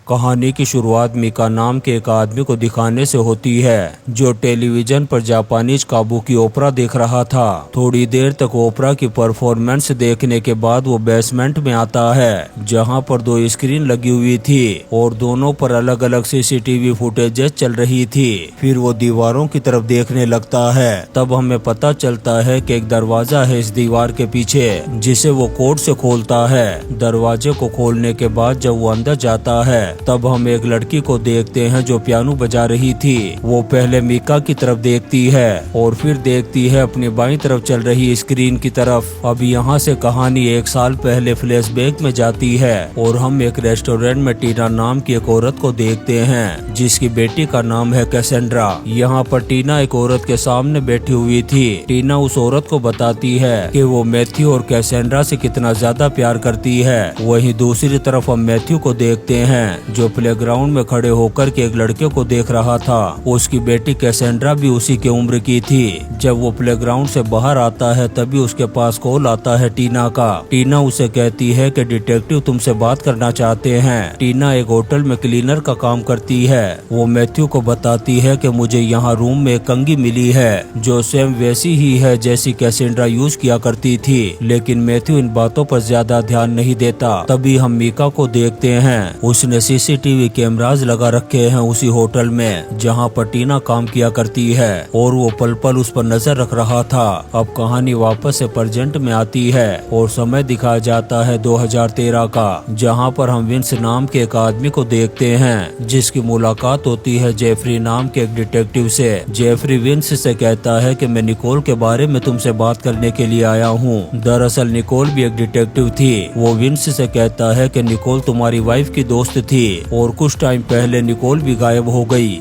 कहानी की शुरुआत मीका नाम के एक आदमी को दिखाने से होती है जो टेलीविजन पर जापानीज काबुकी ओपरा देख रहा था। थोड़ी देर तक ओपरा की परफॉर्मेंस देखने के बाद वो बेसमेंट में आता है जहां पर दो स्क्रीन लगी हुई थी और दोनों पर अलग अलग सीसीटीवी फुटेजेस चल रही थी। फिर वो दीवारों की तरफ देखने लगता है। तब हमें पता चलता है कि एक दरवाजा है इस दीवार के पीछे जिसे वो कोड से खोलता है। दरवाजे को खोलने के बाद जब वो अंदर जाता है तब हम एक लड़की को देखते हैं जो पियानो बजा रही थी। वो पहले मीका की तरफ देखती है और फिर देखती है अपनी बाईं तरफ चल रही स्क्रीन की तरफ। अब यहाँ से कहानी 1 साल पहले फ्लैशबैक में जाती है और हम एक रेस्टोरेंट में टीना नाम की एक औरत को देखते हैं जिसकी बेटी का नाम है कैसेंड्रा। यहाँ पर टीना एक औरत के सामने बैठी हुई थी। टीना उस औरत को बताती है कि वो मैथ्यू और कैसेंड्रा से कितना ज्यादा प्यार करती है। वहीं दूसरी तरफ हम मैथ्यू को देखते हैं जो प्लेग्राउंड में खड़े होकर के एक लड़के को देख रहा था। उसकी बेटी कैसेंड्रा भी उसी के उम्र की थी। जब वो प्लेग्राउंड से बाहर आता है तभी उसके पास कॉल आता है टीना का। टीना उसे कहती है कि डिटेक्टिव तुमसे बात करना चाहते हैं। टीना एक होटल में क्लीनर का काम करती है। वो मैथ्यू को बताती है कि मुझे यहाँ रूम में एक कंघी मिली है जो सेम वैसी ही है जैसी कैसेंड्रा यूज किया करती थी, लेकिन मैथ्यू इन बातों पर ज्यादा ध्यान नहीं देता। तभी हम मीका को देखते हैं। उसने सीसीटीवी कैमराज लगा रखे हैं उसी होटल में जहां पर टीना काम किया करती है और वो पल पल उस पर नजर रख रहा था। अब कहानी वापस से प्रेजेंट में आती है और समय दिखाया जाता है 2013 का, जहां पर हम विंस नाम के एक आदमी को देखते हैं जिसकी मुलाकात होती है जेफरी नाम के एक डिटेक्टिव से। जेफरी विंस से कहता है कि मैं निकोल के बारे में तुमसे बात करने के लिए आया हूँ। दरअसल निकोल भी एक डिटेक्टिव थी। वो विंस से कहता है कि निकोल तुम्हारी वाइफ की दोस्त थी और कुछ टाइम पहले निकोल भी गायब हो गई।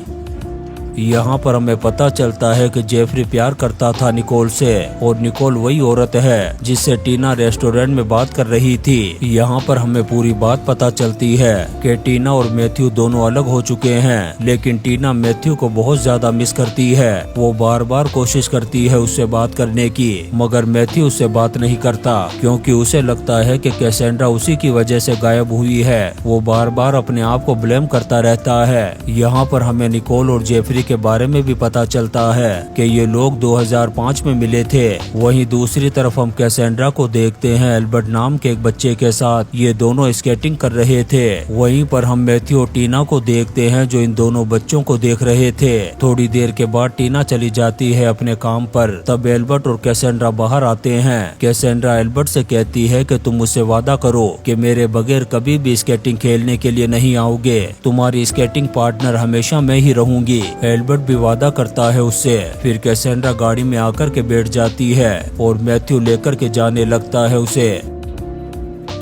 यहाँ पर हमें पता चलता है कि जेफरी प्यार करता था निकोल से और निकोल वही औरत है जिससे टीना रेस्टोरेंट में बात कर रही थी। यहाँ पर हमें पूरी बात पता चलती है कि टीना और मैथ्यू दोनों अलग हो चुके हैं, लेकिन टीना मैथ्यू को बहुत ज्यादा मिस करती है। वो बार बार कोशिश करती है उससे बात करने की, मगर मैथ्यू उससे बात नहीं करता क्योंकि उसे लगता है कि कैसेंड्रा उसी की वजह से गायब हुई है। वो बार बार अपने आप को ब्लेम करता रहता है। यहाँ पर हमें निकोल और जेफरी के बारे में भी पता चलता है कि ये लोग 2005 में मिले थे। वहीं दूसरी तरफ हम कैसेंड्रा को देखते हैं एल्बर्ट नाम के एक बच्चे के साथ। ये दोनों स्केटिंग कर रहे थे। वहीं पर हम मैथ्यू और टीना को देखते हैं जो इन दोनों बच्चों को देख रहे थे। थोड़ी देर के बाद टीना चली जाती है अपने काम पर। तब एल्बर्ट और कैसेंड्रा बाहर आते हैं। कैसेंड्रा एल्बर्ट से कहती है कि तुम मुझसे वादा करो कि मेरे बगैर कभी भी स्केटिंग खेलने के लिए नहीं आओगे। तुम्हारी स्केटिंग पार्टनर हमेशा मैं ही रहूंगी। एल्बर्ट भी वादा करता है उससे। फिर कैसेंड्रा गाड़ी में आकर के बैठ जाती है और मैथ्यू लेकर के जाने लगता है उसे।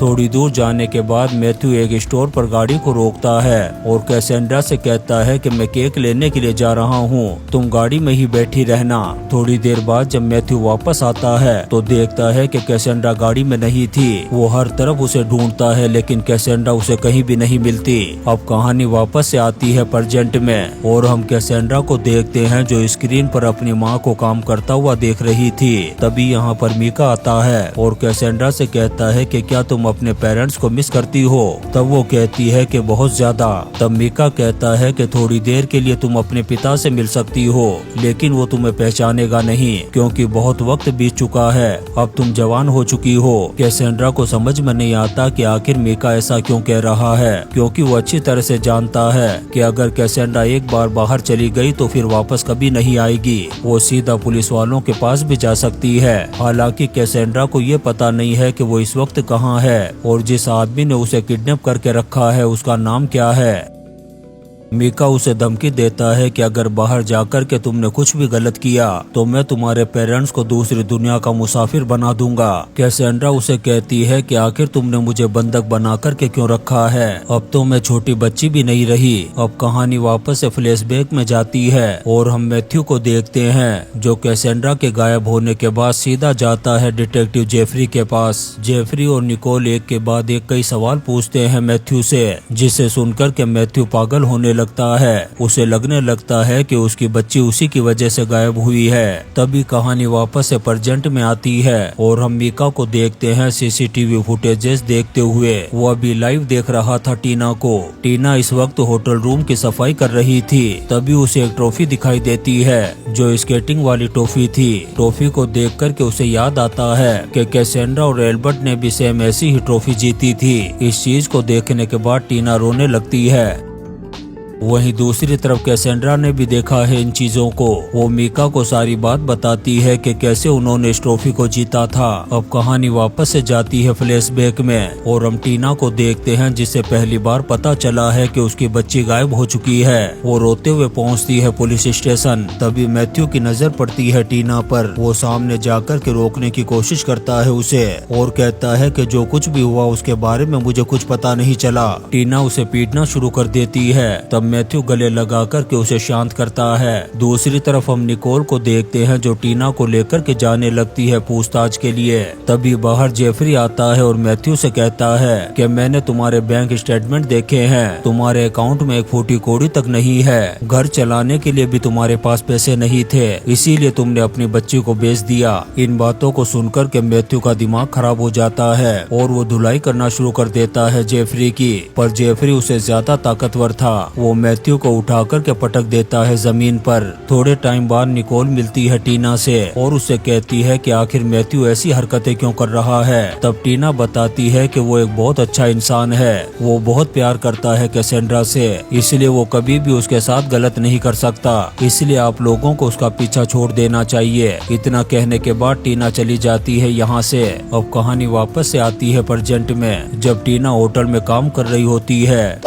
थोड़ी दूर जाने के बाद मैथ्यू एक स्टोर पर गाड़ी को रोकता है और कैसेंड्रा से कहता है कि मैं केक लेने के लिए जा रहा हूँ, तुम गाड़ी में ही बैठी रहना। थोड़ी देर बाद जब मैथ्यू वापस आता है तो देखता है कि कैसेंड्रा गाड़ी में नहीं थी। वो हर तरफ उसे ढूंढता है लेकिन कैसेंड्रा उसे कहीं भी नहीं मिलती। अब कहानी वापस से आती है प्रेजेंट में और हम कैसेंड्रा को देखते हैं जो स्क्रीन पर अपनी माँ को काम करता हुआ देख रही थी। तभी यहाँ पर मीका आता है और कैसेंड्रा से कहता है कि क्या तुम अपने पेरेंट्स को मिस करती हो? तब वो कहती है कि बहुत ज्यादा। तब मीका कहता है कि थोड़ी देर के लिए तुम अपने पिता से मिल सकती हो, लेकिन वो तुम्हें पहचानेगा नहीं क्योंकि बहुत वक्त बीत चुका है। अब तुम जवान हो चुकी हो। कैसेंड्रा को समझ में नहीं आता कि आखिर मीका ऐसा क्यों कह रहा है, क्योंकि वो अच्छी तरह से जानता है कि अगर कैसेंड्रा एक बार बाहर चली गई तो फिर वापस कभी नहीं आएगी। वो सीधा पुलिस वालों के पास भी जा सकती है। हालांकि कैसेंड्रा को ये पता नहीं है कि वो इस वक्त कहाँ है और जिस आदमी ने उसे किडनैप करके रखा है उसका नाम क्या है। मीका उसे धमकी देता है कि अगर बाहर जाकर के तुमने कुछ भी गलत किया तो मैं तुम्हारे पेरेंट्स को दूसरी दुनिया का मुसाफिर बना दूंगा। कैसेंड्रा उसे कहती है कि आखिर तुमने मुझे बंधक बना करके क्यों रखा है? अब तो मैं छोटी बच्ची भी नहीं रही। अब कहानी वापस से फ्लैशबैक में जाती है और हम मैथ्यू को देखते हैं जो कैसेंड्रा के गायब होने के बाद सीधा जाता है डिटेक्टिव जेफरी के पास। जेफरी और निकोल एक के बाद एक कई सवाल पूछते हैं मैथ्यू से, जिसे सुनकर के मैथ्यू पागल होने लगता है। उसे लगने लगता है कि उसकी बच्ची उसी की वजह से गायब हुई है। तभी कहानी वापस से प्रेजेंट में आती है और हम मीका को देखते हैं सीसीटीवी फुटेजेस देखते हुए। वो अभी लाइव देख रहा था टीना को। टीना इस वक्त होटल रूम की सफाई कर रही थी। तभी उसे एक ट्रॉफी दिखाई देती है जो स्केटिंग वाली ट्रॉफी थी। ट्रॉफी को देख कर के उसे याद आता है कि कैसेंड्रा और एल्बर्ट ने भी सेम ऐसी ही ट्रॉफी जीती थी। इस चीज को देखने के बाद टीना रोने लगती है। वहीं दूसरी तरफ कैसेंड्रा ने भी देखा है इन चीजों को। वो मीका को सारी बात बताती है कि कैसे उन्होंने इस ट्रॉफी को जीता था। अब कहानी वापस से जाती है फ्लैशबैक में और हम टीना को देखते हैं जिसे पहली बार पता चला है कि उसकी बच्ची गायब हो चुकी है। वो रोते हुए पहुंचती है पुलिस स्टेशन। तभी मैथ्यू की नजर पड़ती है टीना पर। वो सामने जाकर के रोकने की कोशिश करता है उसे और कहता है कि जो कुछ भी हुआ उसके बारे में मुझे कुछ पता नहीं चला। टीना उसे पीटना शुरू कर देती है। तब मैथ्यू गले लगा कर के उसे शांत करता है। दूसरी तरफ हम निकोल को देखते हैं जो टीना को लेकर के जाने लगती है पूछताछ के लिए। तभी बाहर जेफरी आता है और मैथ्यू से कहता है कि मैंने तुम्हारे बैंक स्टेटमेंट देखे हैं। तुम्हारे अकाउंट में एक फूटी कौड़ी तक नहीं है। घर चलाने के लिए भी तुम्हारे पास पैसे नहीं थे, इसीलिए तुमने अपनी बच्ची को बेच दिया। इन बातों को सुनकर के मैथ्यू का दिमाग खराब हो जाता है और वो धुलाई करना शुरू कर देता है जेफरी की। पर जेफरी उसे ज्यादा ताकतवर था। वो मैथ्यू को उठाकर के पटक देता है जमीन पर। थोड़े टाइम बाद निकोल मिलती है टीना से और उसे कहती है कि आखिर मैथ्यू ऐसी हरकतें क्यों कर रहा है। तब टीना बताती है कि वो एक बहुत अच्छा इंसान है। वो बहुत प्यार करता है कैसेंड्रा से, इसलिए वो कभी भी उसके साथ गलत नहीं कर सकता। इसलिए आप लोगों को उसका पीछा छोड़ देना चाहिए। इतना कहने के बाद टीना चली जाती है यहाँ से। अब कहानी वापस से आती है प्रेजेंट में जब टीना होटल में काम कर रही होती है।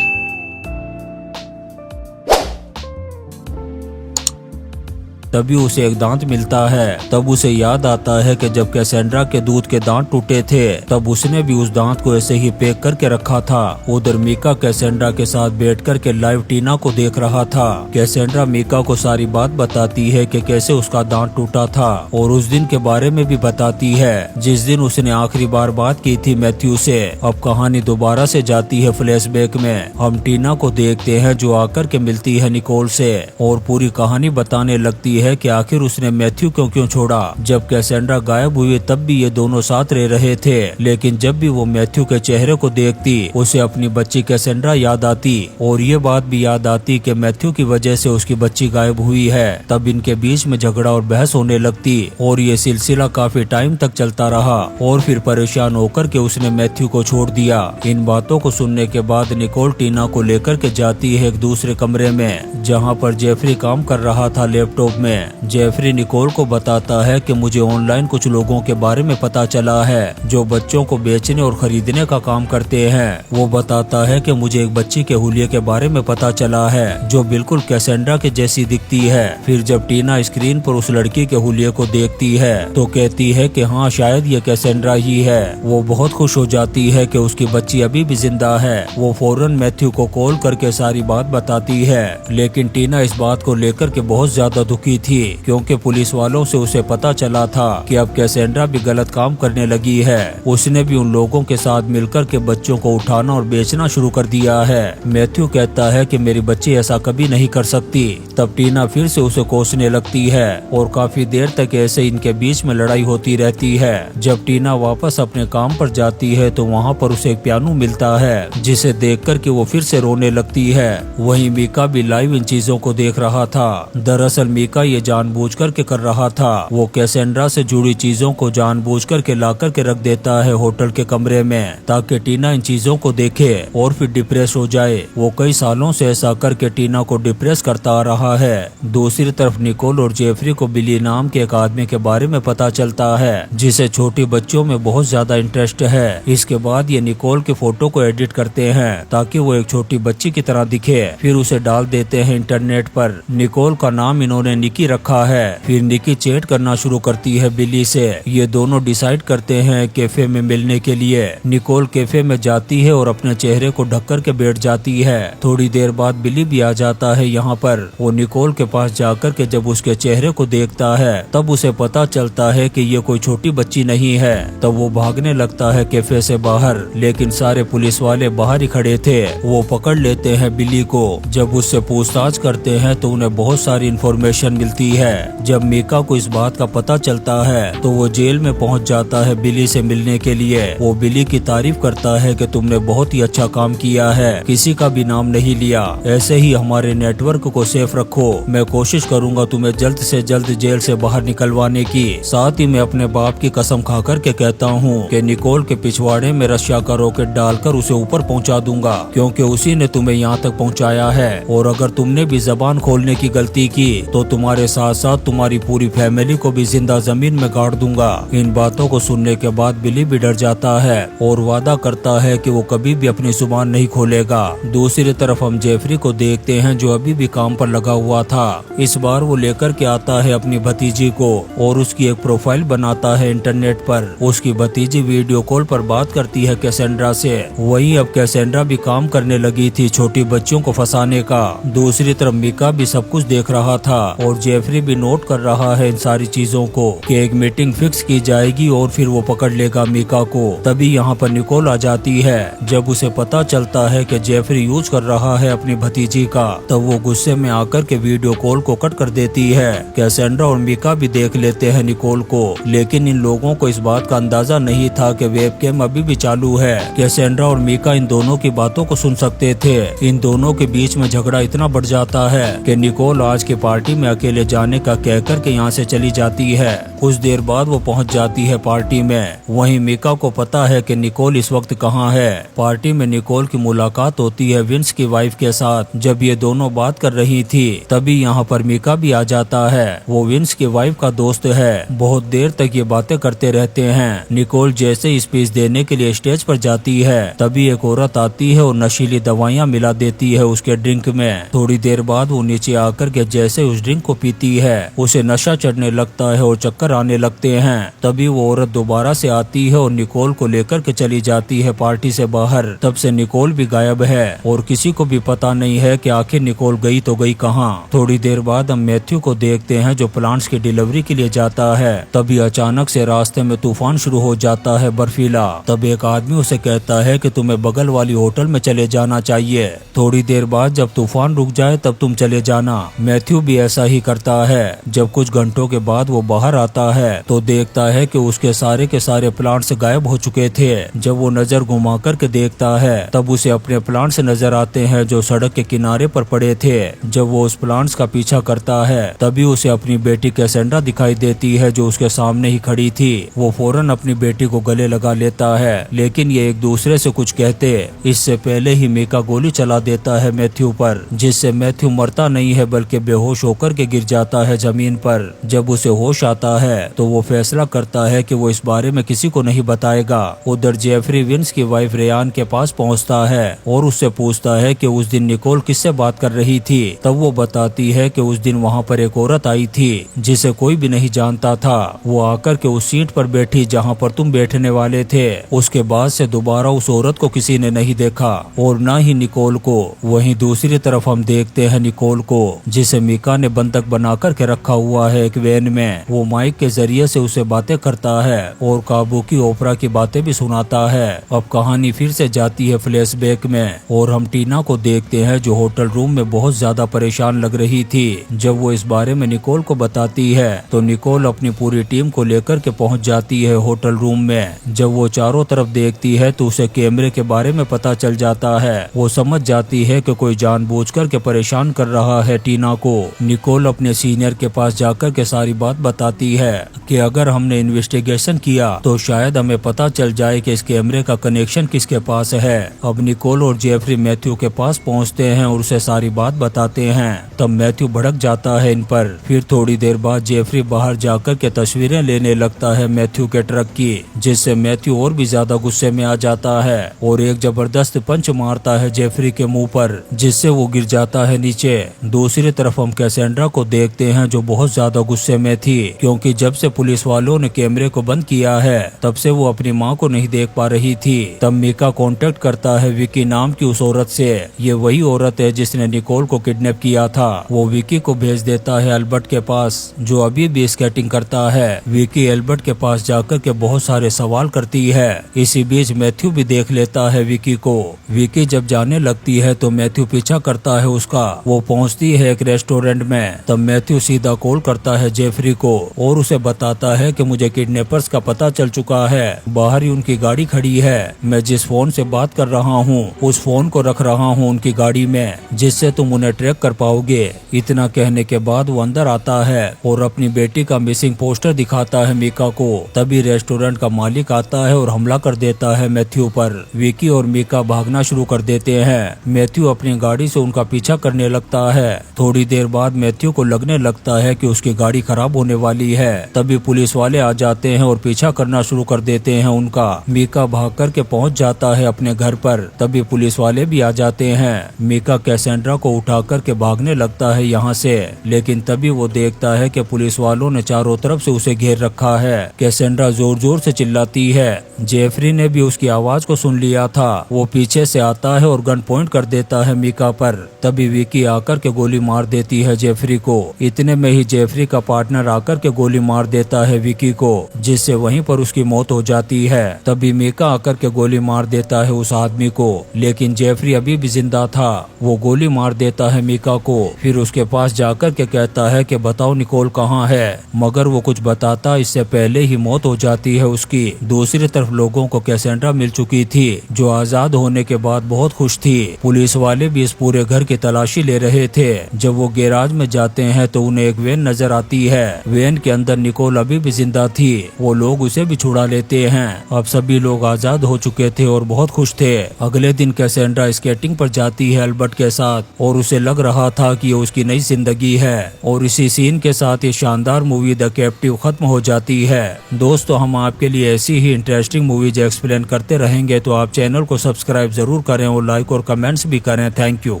तभी उसे एक दांत मिलता है। तब उसे याद आता है कि जब कैसेंड्रा के दूध के दांत टूटे थे तब उसने भी उस दांत को ऐसे ही पैक करके रखा था। उधर मीका कैसेंड्रा के साथ बैठकर के लाइव टीना को देख रहा था। कैसेंड्रा मीका को सारी बात बताती है कि कैसे उसका दांत टूटा था और उस दिन के बारे में भी बताती है जिस दिन उसने आखिरी बार बात की थी मैथ्यू से। अब कहानी दोबारा से जाती है फ्लैशबैक में। हम टीना को देखते हैं जो आकर के मिलती है निकोल से और पूरी कहानी बताने लगती है कि आखिर उसने मैथ्यू क्यों छोड़ा। जब कैसेंड्रा गायब हुई तब भी ये दोनों साथ रह रहे थे, लेकिन जब भी वो मैथ्यू के चेहरे को देखती उसे अपनी बच्ची कैसेंड्रा याद आती और ये बात भी याद आती कि मैथ्यू की वजह से उसकी बच्ची गायब हुई है। तब इनके बीच में झगड़ा और बहस होने लगती और ये सिलसिला काफी टाइम तक चलता रहा और फिर परेशान होकर के उसने मैथ्यू को छोड़ दिया। इन बातों को सुनने के बाद निकोल टीना को लेकर के जाती है एक दूसरे कमरे में जहाँ पर जेफरी काम कर रहा था लैपटॉप में। जेफरी निकोल को बताता है कि मुझे ऑनलाइन कुछ लोगों के बारे में पता चला है जो बच्चों को बेचने और खरीदने का काम करते हैं। वो बताता है कि मुझे एक बच्ची के हुलिये के बारे में पता चला है जो बिल्कुल कैसेंड्रा के जैसी दिखती है। फिर जब टीना स्क्रीन पर उस लड़की के हुलिये को देखती है तो कहती है कि हाँ शायद ये कैसेंड्रा ही है। वो बहुत खुश हो जाती है कि उसकी बच्ची अभी भी जिंदा है। वो फौरन मैथ्यू को कॉल करके सारी बात बताती है, लेकिन टीना इस बात को लेकर के बहुत ज्यादा दुखी थी क्योंकि पुलिस वालों से उसे पता चला था कि अब कैसेंड्रा भी गलत काम करने लगी है। उसने भी उन लोगों के साथ मिलकर के बच्चों को उठाना और बेचना शुरू कर दिया है। मैथ्यू कहता है कि मेरी बच्ची ऐसा कभी नहीं कर सकती। तब टीना फिर से उसे कोसने लगती है और काफी देर तक ऐसे इनके बीच में लड़ाई होती रहती है। जब टीना वापस अपने काम पर जाती है तो वहाँ पर उसे एक पियानो मिलता है जिसे देख कर के वो फिर से रोने लगती है। वहीं मीका भी लाइव इन चीजों को देख रहा था। दरअसल मीका ये जानबूझकर के कर रहा था। वो कैसेंड्रा से जुड़ी चीजों को जानबूझकर के लाकर के रख देता है होटल के कमरे में ताकि टीना इन चीजों को देखे और फिर डिप्रेस हो जाए। वो कई सालों से ऐसा करके टीना को डिप्रेस करता आ रहा है। दूसरी तरफ निकोल और जेफरी को बिली नाम के एक आदमी के बारे में पता चलता है जिसे छोटे बच्चों में बहुत ज्यादा इंटरेस्ट है। इसके बाद ये निकोल के फोटो को एडिट करते हैं ताकि वो एक छोटी बच्ची की तरह दिखे। फिर उसे डाल देते हैं इंटरनेट पर। निकोल का नाम इन्होंने निकी निकी रखा है। फिर निकी चैट करना शुरू करती है बिली से। ये दोनों डिसाइड करते हैं कैफे में मिलने के लिए। निकोल कैफे में जाती है और अपने चेहरे को ढक कर के बैठ जाती है। थोड़ी देर बाद बिली भी आ जाता है यहाँ पर। वो निकोल के पास जाकर के जब उसके चेहरे को देखता है तब उसे पता चलता है कि ये कोई छोटी बच्ची नहीं है। तब वो भागने लगता है कैफे से बाहर, लेकिन सारे पुलिस वाले बाहर ही खड़े थे। वो पकड़ लेते हैं बिली को। जब उससे पूछताछ करते हैं तो उन्हें बहुत सारी इन्फॉर्मेशन मिलती है। जब मीका को इस बात का पता चलता है तो वो जेल में पहुंच जाता है बिली से मिलने के लिए। वो बिली की तारीफ करता है कि तुमने बहुत ही अच्छा काम किया है, किसी का भी नाम नहीं लिया, ऐसे ही हमारे नेटवर्क को सेफ रखो। मैं कोशिश करूंगा तुम्हें जल्द से जल्द जेल से बाहर निकलवाने की। साथ ही मैं अपने बाप की कसम खा कर के कहता हूँ कि निकोल के पिछवाड़े में रशिया का रॉकेट डालकर उसे ऊपर पहुँचा दूंगा, क्योंकि उसी ने तुम्हें यहाँ तक पहुँचाया है। और अगर तुमने भी जबान खोलने की गलती की तो तुम्हारे साथ साथ तुम्हारी पूरी फैमिली को भी जिंदा जमीन में गाड़ दूंगा। इन बातों को सुनने के बाद बिली भी डर जाता है और वादा करता है कि वो कभी भी अपनी जुबान नहीं खोलेगा। दूसरी तरफ हम जेफरी को देखते हैं जो अभी भी काम पर लगा हुआ था। इस बार वो लेकर के आता है अपनी भतीजी को और उसकी एक प्रोफाइल बनाता है इंटरनेट पर। उसकी भतीजी वीडियो कॉल पर बात करती है कैसेंड्रा से। वहीं अब कैसेंड्रा भी काम करने लगी थी छोटी बच्चियों को फंसाने का। दूसरी तरफ मीका भी सब कुछ देख रहा था और जेफरी भी नोट कर रहा है इन सारी चीजों को कि एक मीटिंग फिक्स की जाएगी और फिर वो पकड़ लेगा मीका को। तभी यहाँ पर निकोल आ जाती है। जब उसे पता चलता है कि जेफरी यूज कर रहा है अपनी भतीजी का, तब वो गुस्से में आकर के वीडियो कॉल को कट कर देती है। कैसेंड्रा और मीका भी देख लेते हैं निकोल को, लेकिन इन लोगों को इस बात का अंदाजा नहीं था कि वेबकैम अभी भी चालू है। कैसेंड्रा और मीका इन दोनों की बातों को सुन सकते थे। इन दोनों के बीच में झगड़ा इतना बढ़ जाता है कि निकोल आज की पार्टी में अकेले जाने का कहकर के यहाँ से चली जाती है। कुछ देर बाद वो पहुँच जाती है पार्टी में। वहीं मीका को पता है कि निकोल इस वक्त कहाँ है। पार्टी में निकोल की मुलाकात होती है विंस की वाइफ के साथ। जब ये दोनों बात कर रही थी तभी यहाँ पर मीका भी आ जाता है। वो विंस की वाइफ का दोस्त है। बहुत देर तक ये बातें करते रहते हैं। निकोल जैसे स्पीच देने के लिए स्टेज पर जाती है तभी एक औरत आती है और नशीली दवाइयाँ मिला देती है उसके ड्रिंक में। थोड़ी देर बाद वो नीचे आकर के जैसे उस ड्रिंक को पीती है उसे नशा चढ़ने लगता है और चक्कर आने लगते हैं। तभी वो औरत दोबारा से आती है और निकोल को लेकर के चली जाती है पार्टी से बाहर। तब से निकोल भी गायब है और किसी को भी पता नहीं है कि आखिर निकोल गई तो गई कहाँ। थोड़ी देर बाद हम मैथ्यू को देखते हैं जो प्लांट्स की डिलीवरी के लिए जाता है। तभी अचानक से रास्ते में तूफान शुरू हो जाता है बर्फीला। तब एक आदमी उसे कहता है कि तुम्हें बगल वाली होटल में चले जाना चाहिए। थोड़ी देर बाद जब तूफान रुक जाए तब तुम चले जाना। मैथ्यू भी ऐसा ही करता है। जब कुछ घंटों के बाद वो बाहर आता है तो देखता है कि उसके सारे के सारे प्लांट्स गायब हो चुके थे। जब वो नजर घुमा कर के देखता है तब उसे अपने प्लांट्स नजर आते हैं जो सड़क के किनारे पर पड़े थे। जब वो उस प्लांट्स का पीछा करता है तभी उसे अपनी बेटी कैसेंड्रा दिखाई देती है जो उसके सामने ही खड़ी थी। वो फौरन अपनी बेटी को गले लगा लेता है, लेकिन ये एक दूसरे से कुछ कहते इससे पहले ही मीका गोली चला देता है मैथ्यू पर, जिससे मैथ्यू मरता नहीं है बल्कि बेहोश होकर के गिर जाता है जमीन पर। जब उसे होश आता है तो वो फैसला करता है कि वो इस बारे में किसी को नहीं बताएगा। उधर जेफरी विंस की वाइफ रेयान के पास पहुंचता है और उससे पूछता है कि उस दिन निकोल किससे बात कर रही थी। तब वो बताती है कि उस दिन वहाँ पर एक औरत आई थी जिसे कोई भी नहीं जानता था। वो आकर के उस सीट पर बैठी जहाँ पर तुम बैठने वाले थे। उसके बाद से दोबारा उस औरत को किसी ने नहीं देखा और न ही निकोल को। वहीं दूसरी तरफ हम देखते हैं निकोल को जिसे मीका ने बंधक बना कर के रखा हुआ है एक वैन में। वो माइक के जरिए से उसे बातें करता है और काबू की ओपरा की बातें भी सुनाता है। अब कहानी फिर से जाती है फ्लैशबैक में और हम टीना को देखते हैं जो होटल रूम में बहुत ज्यादा परेशान लग रही थी। जब वो इस बारे में निकोल को बताती है तो निकोल अपनी पूरी टीम को लेकर के पहुंच जाती है होटल रूम में। जब वो चारों तरफ देखती है तो उसे कैमरे के बारे में पता चल जाता है। वो समझ जाती है कि कोई जानबूझकर के परेशान कर रहा है टीना को। निकोल अपने सीनियर के पास जाकर के सारी बात बताती है कि अगर हमने इन्वेस्टिगेशन किया तो शायद हमें पता चल जाए कि इस कैमरे का कनेक्शन किसके पास है। अब निकोल और जेफरी मैथ्यू के पास पहुंचते हैं और उसे सारी बात बताते हैं। तब मैथ्यू भड़क जाता है इन पर। फिर थोड़ी देर बाद जेफरी बाहर जाकर के तस्वीरें लेने लगता है मैथ्यू के ट्रक की, जिससे मैथ्यू और भी ज्यादा गुस्से में आ जाता है और एक जबरदस्त पंच मारता है जेफरी के मुंह पर, जिससे वो गिर जाता है नीचे। दूसरी तरफ हम कैसेंड्रा को देखते हैं जो बहुत ज्यादा गुस्से में थी, क्योंकि जब से पुलिस वालों ने कैमरे को बंद किया है तब से वो अपनी माँ को नहीं देख पा रही थी। तब मीका कांटेक्ट करता है विकी नाम की उस औरत से। ये वही औरत है जिसने निकोल को किडनैप किया था। वो विकी को भेज देता है एल्बर्ट के पास, जो अभी भी स्केटिंग करता है। विकी एल्बर्ट के पास जाकर के बहुत सारे सवाल करती है। इसी बीच मैथ्यू भी देख लेता है विकी को। विकी जब जाने लगती है तो मैथ्यू पीछा करता है उसका। वो पहुंचती है एक रेस्टोरेंट में। तब मैथ्यू सीधा कॉल करता है जेफरी को और उसे बताता है कि मुझे किडनैपर्स का पता चल चुका है। बाहर ही उनकी गाड़ी खड़ी है। मैं जिस फोन से बात कर रहा हूँ उस फोन को रख रहा हूँ उनकी गाड़ी में, जिससे तुम उन्हें ट्रैक कर पाओगे। इतना कहने के बाद वो अंदर आता है और अपनी बेटी का मिसिंग पोस्टर दिखाता है मीका को। तभी रेस्टोरेंट का मालिक आता है और हमला कर देता है मैथ्यू पर। विकी और मीका भागना शुरू कर देते हैं। मैथ्यू अपनी गाड़ी से उनका पीछा करने लगता है। थोड़ी देर बाद मैथ्यू को लगने लगता है कि उसकी गाड़ी खराब होने वाली है। तभी पुलिस वाले आ जाते हैं और पीछा करना शुरू कर देते हैं उनका। मीका भाग करके पहुंच जाता है अपने घर पर। तभी पुलिस वाले भी आ जाते हैं। मीका कैसेंड्रा को उठा करके भागने लगता है यहाँ से, लेकिन तभी वो देखता है कि पुलिस वालों ने चारों तरफ से उसे घेर रखा है। कैसेंड्रा जोर जोर से चिल्लाती है। जेफरी ने भी उसकी आवाज को सुन लिया था। वो पीछे से आता है और गन पॉइंट कर देता है मीका पर। तभी विकी आकर के गोली मार देती है जेफरी को। इतने में ही जेफरी का पार्टनर आकर के गोली मार देता है विकी को, जिससे वहीं पर उसकी मौत हो जाती है। तभी मीका आकर के गोली मार देता है उस आदमी को, लेकिन जेफरी अभी भी जिंदा था। वो गोली मार देता है मीका को। फिर उसके पास जाकर के कहता है कि बताओ निकोल कहाँ है, मगर वो कुछ बताता इससे पहले ही मौत हो जाती है उसकी। दूसरी तरफ लोगों को कैसेंड्रा मिल चुकी थी, जो आजाद होने के बाद बहुत खुश थी। पुलिस वाले भी इस पूरे घर की तलाशी ले रहे थे। जब वो गैराज में जाते हैं तो उन्हें एक वैन नजर आती है। वैन के अंदर निकोल अभी भी जिंदा थी। वो लोग उसे भी छुड़ा लेते हैं। अब सभी लोग आजाद हो चुके थे और बहुत खुश थे। अगले दिन कैसेंड्रा स्केटिंग पर जाती है एल्बर्ट के साथ और उसे लग रहा था कि ये उसकी नई जिंदगी है। और इसी सीन के साथ ये शानदार मूवी द कैप्टिव खत्म हो जाती है। दोस्तों, हम आपके लिए ऐसी ही इंटरेस्टिंग मूवीज एक्सप्लेन करते रहेंगे, तो आप चैनल को सब्सक्राइब जरूर करें और लाइक और कमेंट्स भी करें। Thank you.